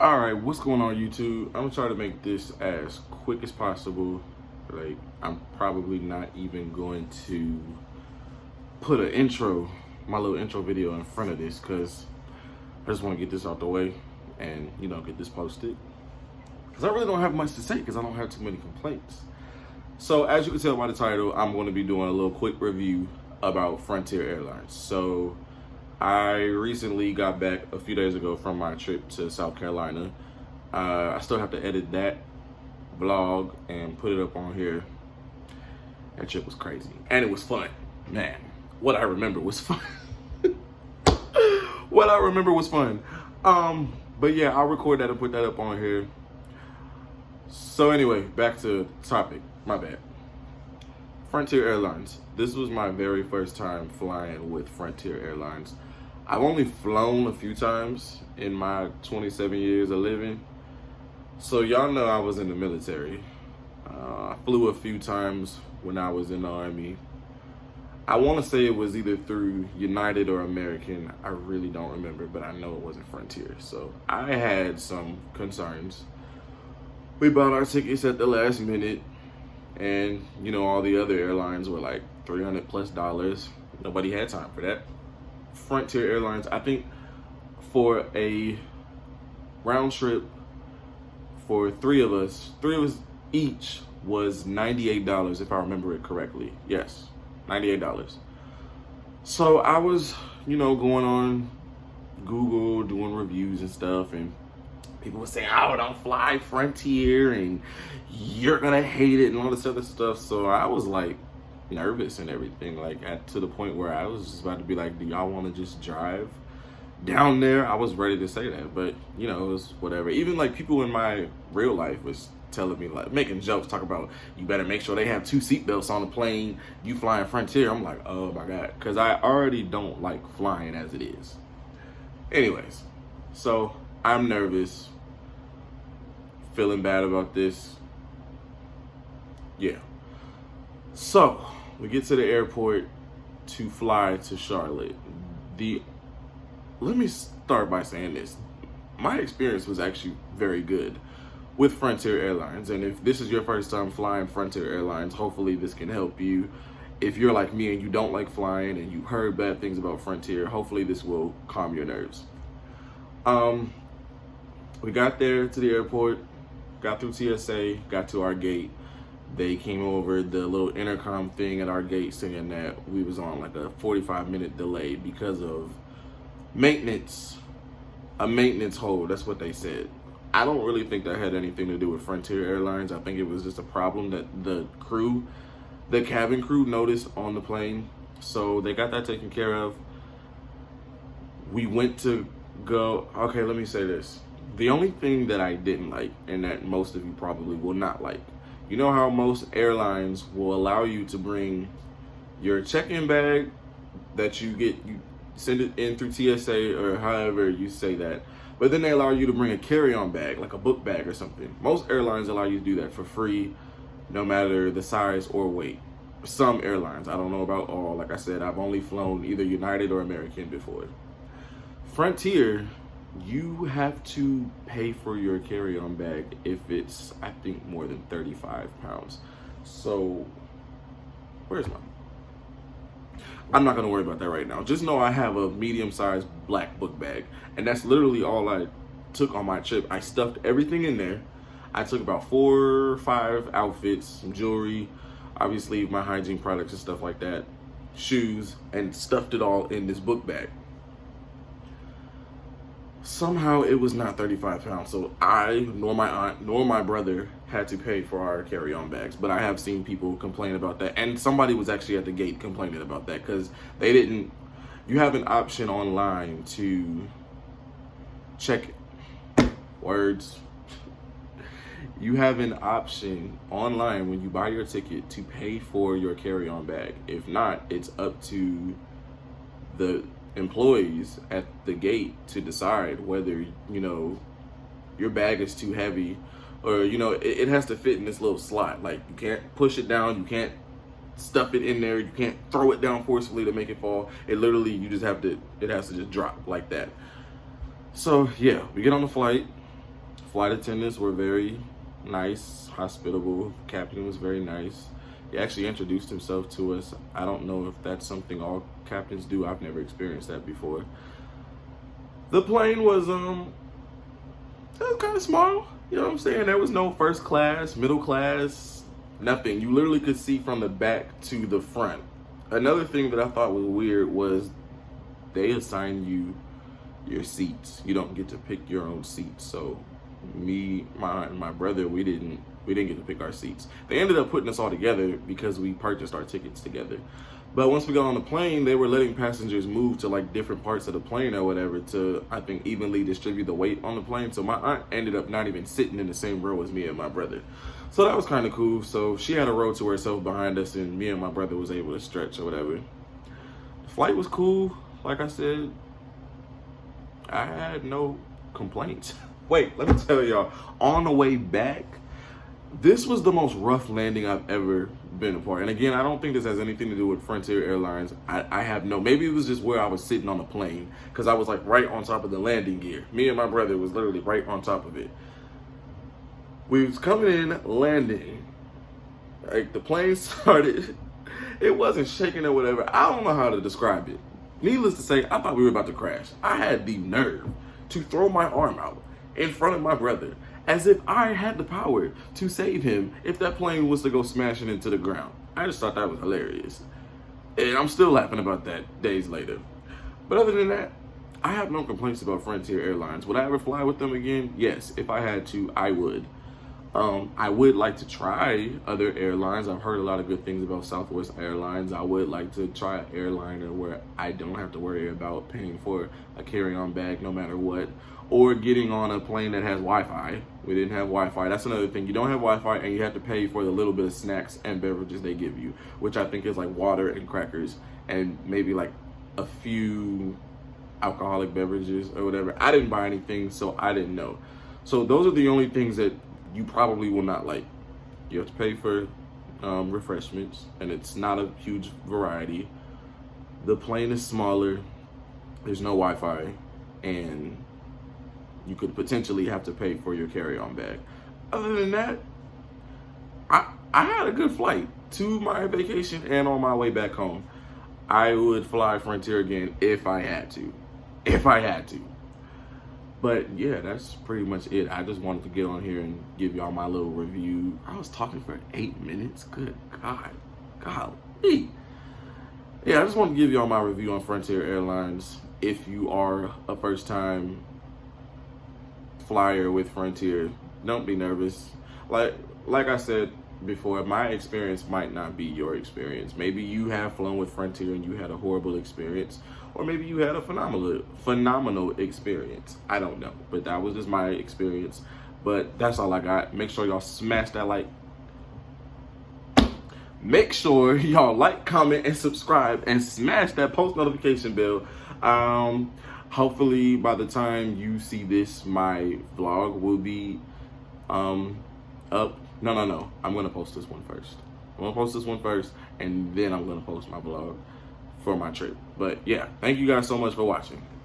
All right, what's going on, YouTube? I'm gonna try to make this as quick as possible. Like, I'm probably not even going to put my little intro video in front of this, because I just want to get this out the way and, get this posted. Because I really don't have much to say, because I don't have too many complaints. So, as you can tell by the title, I'm going to be doing a little quick review about Frontier Airlines. So, I recently got back a few days ago from my trip to South Carolina. I still have to edit that vlog and put it up on here. That trip was crazy. And it was fun. Man, what I remember was fun. What I remember was fun. But yeah, I'll record that and put that up on here. So anyway, back to topic. My bad. Frontier Airlines. This was my very first time flying with Frontier Airlines. I've only flown a few times in my 27 years of living. So y'all know I was in the military. I flew a few times when I was in the Army. I want to say it was either through United or American. I really don't remember, but I know it wasn't Frontier. So I had some concerns. We bought our tickets at the last minute. And, all the other airlines were like $300+. Nobody had time for that. Frontier Airlines, I think for a round trip for three of us each was $98, if I remember it correctly. Yes, $98. So I was, going on Google, doing reviews and stuff, and people were saying, oh, don't fly Frontier, and you're gonna hate it, and all this other stuff. So I was like nervous and everything, to the point where I was just about to be like, do y'all want to just drive down there? I was ready to say that, but it was whatever. Even like people in my real life was telling me, like, making jokes, talk about, you better make sure they have 2 seatbelts on the plane, you flying Frontier. I'm like, oh my God, because I already don't like flying as it is. Anyways, so I'm nervous, feeling bad about this. Yeah. So we get to the airport to fly to Charlotte. Let me start by saying this. My experience was actually very good with Frontier Airlines. And if this is your first time flying Frontier Airlines, hopefully this can help you. If you're like me and you don't like flying and you heard bad things about Frontier, hopefully this will calm your nerves. We got there to the airport, got through TSA, got to our gate. They came over the little intercom thing at our gate saying that we was on like a 45-minute delay because of maintenance, a maintenance hold. That's what they said. I don't really think that had anything to do with Frontier Airlines. I think it was just a problem that the cabin crew noticed on the plane. So they got that taken care of. We went to go, okay, let me say this. The only thing that I didn't like, and that most of you probably will not like, you know how most airlines will allow you to bring your check-in bag that you send it in through TSA or however you say that, but then they allow you to bring a carry-on bag, like a book bag or something. Most airlines allow you to do that for free, no matter the size or weight. Some airlines, I don't know about all. Like I said, I've only flown either United or American before. Frontier, you have to pay for your carry-on bag if it's, I think, more than 35 pounds. So, where's mine? I'm not gonna worry about that right now. Just know I have a medium-sized black book bag, and that's literally all I took on my trip. I stuffed everything in there. I took about 4 or 5 outfits, some jewelry, obviously my hygiene products and stuff like that, shoes, and stuffed it all in this book bag. Somehow it was not 35 pounds, so I, nor my aunt, nor my brother had to pay for our carry-on bags. But I have seen people complain about that, and somebody was actually at the gate complaining about that, because they didn't, you have an option online to check words. You have an option online when you buy your ticket to pay for your carry-on bag. If not, it's up to the employees at the gate to decide whether your bag is too heavy, or it has to fit in this little slot. Like, you can't push it down, you can't stuff it in there, you can't throw it down forcefully to make it fall. It literally, it has to just drop like that. So yeah, we get on the flight. Flight attendants were very nice, hospitable. Captain was very nice. He actually introduced himself to us. I don't know if that's something all captains do. I've never experienced that before. The plane was it was kind of small. You know what I'm saying? There was no first class, middle class, nothing. You literally could see from the back to the front. Another thing that I thought was weird was they assign you your seats. You don't get to pick your own seats. So me, my aunt, and my brother, we didn't get to pick our seats. They ended up putting us all together because we purchased our tickets together. But once we got on the plane, they were letting passengers move to like different parts of the plane or whatever to, I think, evenly distribute the weight on the plane. So my aunt ended up not even sitting in the same row as me and my brother. So that was kind of cool. So she had a row to herself behind us, and me and my brother was able to stretch or whatever. The flight was cool. Like I said, I had no complaints. Wait, let me tell y'all, on the way back, this was the most rough landing I've ever been a part. And again, I don't think this has anything to do with Frontier Airlines. I have no, maybe it was just where I was sitting on the plane, because I was like right on top of the landing gear. Me and my brother was literally right on top of it. We was coming in, landing. Like the plane started, it wasn't shaking or whatever. I don't know how to describe it. Needless to say, I thought we were about to crash. I had the nerve to throw my arm out in front of my brother, as if I had the power to save him if that plane was to go smashing into the ground. I just thought that was hilarious. And I'm still laughing about that days later. But other than that, I have no complaints about Frontier Airlines. Would I ever fly with them again? Yes, if I had to, I would. I would like to try other airlines. I've heard a lot of good things about Southwest Airlines. I would like to try an airliner where I don't have to worry about paying for a carry-on bag no matter what, or getting on a plane that has Wi-Fi. We didn't have Wi-Fi. That's another thing. You don't have Wi-Fi, and you have to pay for the little bit of snacks and beverages they give you, which I think is like water and crackers and maybe like a few alcoholic beverages or whatever. I didn't buy anything, so I didn't know. So those are the only things that you probably will not like. You have to pay for refreshments, and it's not a huge variety. The plane is smaller. There's no Wi-Fi, and you could potentially have to pay for your carry-on bag. Other than that, I had a good flight to my vacation and on my way back home. I would fly Frontier again if I had to. If I had to. But yeah, that's pretty much it. I just wanted to get on here and give y'all my little review. I was talking for 8 minutes. Good God. Golly. Yeah, I just want to give y'all my review on Frontier Airlines. If you are a first-time flyer with Frontier, don't be nervous. Like I said before, my experience might not be your experience. Maybe you have flown with Frontier and you had a horrible experience, or maybe you had a phenomenal experience. I don't know, but that was just my experience. But that's all I got. Make sure y'all smash that like. Make sure y'all like, comment, and subscribe, and smash that post notification bell. Hopefully by the time you see this, my vlog will be up. No. I'm gonna post this one first. I'm gonna post this one first, and then I'm gonna post my vlog for my trip. But yeah, thank you guys so much for watching.